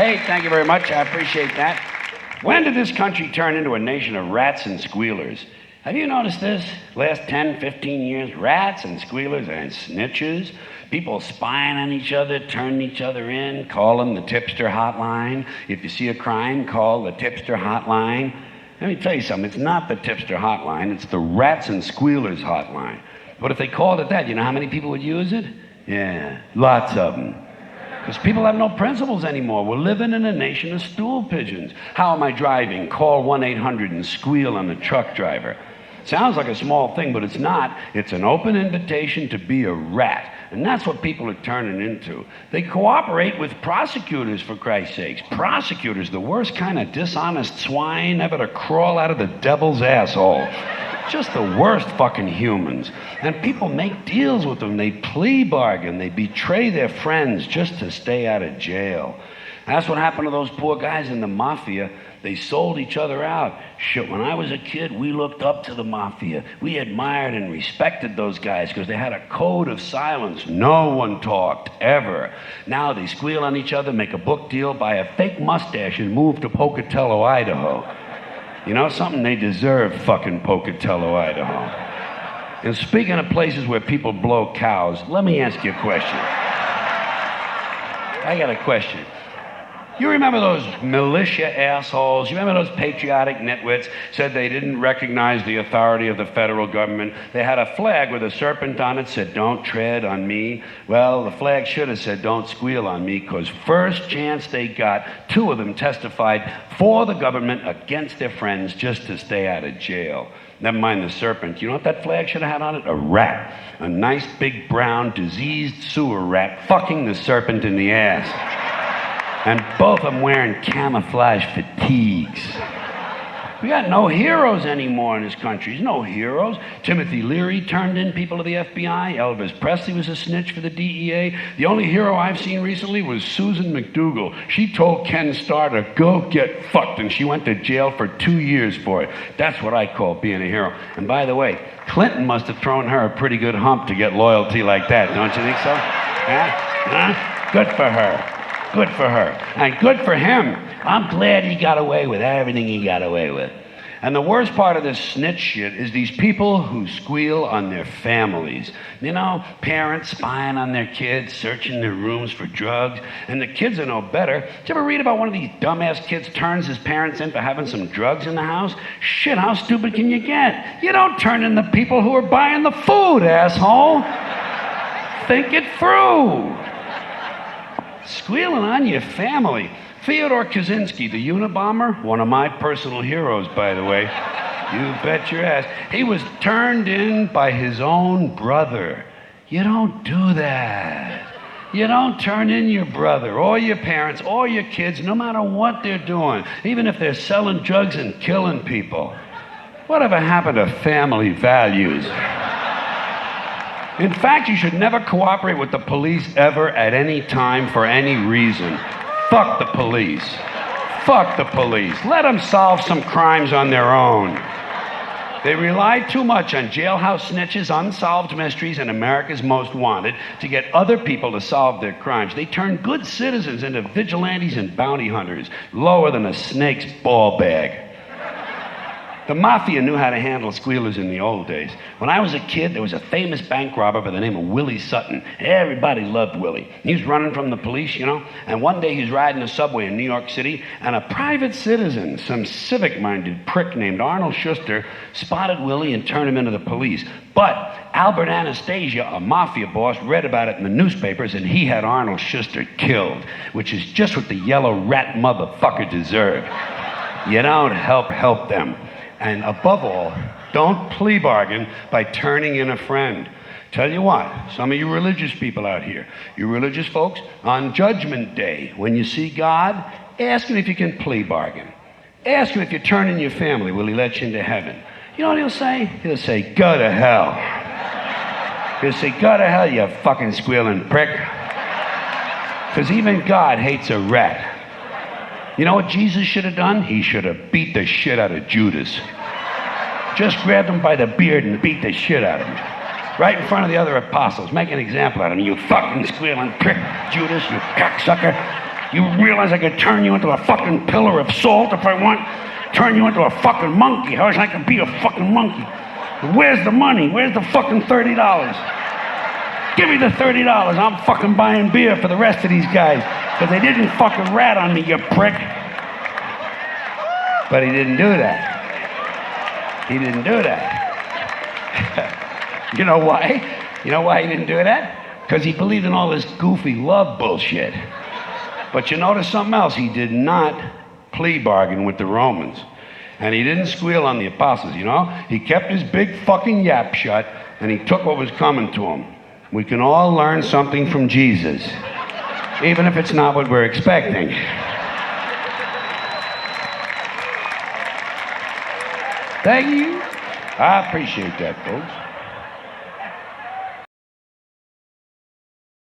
Hey, thank you very much. I appreciate that. When did this country turn into a nation of rats and squealers? Have you noticed this? Last 10, 15 years, rats and squealers and snitches, people spying on each other, turning each other in, calling the tipster hotline. If you see a crime, call the tipster hotline. Let me tell you something, it's not the tipster hotline, it's the rats and squealers hotline. But if they called it that, you know how many people would use it? Yeah, lots of them. Because people have no principles anymore. We're living in a nation of stool pigeons. How am I driving? Call 1-800 and squeal on the truck driver. Sounds like a small thing, but it's not. It's an open invitation to be a rat. And that's what people are turning into. They cooperate with prosecutors, for Christ's sakes. Prosecutors, the worst kind of dishonest swine ever to crawl out of the devil's asshole. Just the worst fucking humans. And people make deals with them. They plea bargain. They betray their friends just to stay out of jail. And that's what happened to those poor guys in the mafia. They sold each other out. Shit, when I was a kid, we looked up to the mafia. We admired and respected those guys because they had a code of silence. No one talked, ever. Now they squeal on each other, make a book deal, buy a fake mustache, and move to Pocatello, Idaho. You know something? They deserve fucking Pocatello, Idaho. And speaking of places where people blow cows, let me ask you a question. I got a question. You remember those militia assholes? You remember those patriotic nitwits said they didn't recognize the authority of the federal government? They had a flag with a serpent on it, said, "Don't tread on me." Well, the flag should have said, "Don't squeal on me," because first chance they got, two of them testified for the government against their friends just to stay out of jail. Never mind the serpent. You know what that flag should have had on it? A rat. A nice big brown diseased sewer rat fucking the serpent in the ass. And both of them wearing camouflage fatigues. We got no heroes anymore in this country. There's no heroes. Timothy Leary turned in people to the FBI. Elvis Presley was a snitch for the DEA. The only hero I've seen recently was Susan McDougal. She told Ken Starr to go get fucked, and she went to jail for 2 years for it. That's what I call being a hero. And by the way, Clinton must have thrown her a pretty good hump to get loyalty like that, don't you think so? Huh? Good for her. Good for her. And good for him. I'm glad he got away with everything he got away with. And the worst part of this snitch shit is these people who squeal on their families. You know, parents spying on their kids, searching their rooms for drugs, and the kids are no better. Did you ever read about one of these dumbass kids turns his parents in for having some drugs in the house? Shit, how stupid can you get? You don't turn in the people who are buying the food, asshole. Think it through. Squealing on your family. Fyodor Kaczynski, the Unabomber, one of my personal heroes, by the way. You bet your ass. He was turned in by his own brother. You don't do that. You don't turn in your brother or your parents or your kids, no matter what they're doing, even if they're selling drugs and killing people. Whatever happened to family values? In fact, you should never cooperate with the police ever at any time for any reason. Fuck the police. Fuck the police. Let them solve some crimes on their own. They rely too much on jailhouse snitches, unsolved mysteries, and America's Most Wanted to get other people to solve their crimes. They turn good citizens into vigilantes and bounty hunters, lower than a snake's ball bag. The mafia knew how to handle squealers in the old days. When I was a kid, there was a famous bank robber by the name of Willie Sutton. Everybody loved Willie. He was running from the police, you know, and one day he was riding the subway in New York City, and a private citizen, some civic-minded prick named Arnold Schuster, spotted Willie and turned him into the police. But Albert Anastasia, a mafia boss, read about it in the newspapers, and he had Arnold Schuster killed, which is just what the yellow rat motherfucker deserved. You don't help them. And above all, don't plea bargain by turning in a friend. Tell you what, some of you religious people out here, you religious folks, on Judgment Day, when you see God, ask him if you can plea bargain. Ask him if you turn in your family, will he let you into heaven? You know what he'll say? He'll say, go to hell. He'll say, go to hell, you fucking squealing prick. Because even God hates a rat. You know what Jesus should have done? He should have beat the shit out of Judas. Just grabbed him by the beard and beat the shit out of him. Right in front of the other apostles. Make an example out of him. You fucking squealing prick, Judas, you cocksucker. You realize I could turn you into a fucking pillar of salt if I want? Turn you into a fucking monkey. How I can be a fucking monkey? Where's the money? Where's the fucking $30? Give me the $30. I'm fucking buying beer for the rest of these guys because they didn't fucking rat on me, you prick. But he didn't do that. He didn't do that. You know why? You know why he didn't do that? Because he believed in all this goofy love bullshit. But you notice something else. He did not plea bargain with the Romans. And he didn't squeal on the apostles, you know? He kept his big fucking yap shut, and he took what was coming to him. We can all learn something from Jesus, even if it's not what we're expecting. Thank you. I appreciate that, folks.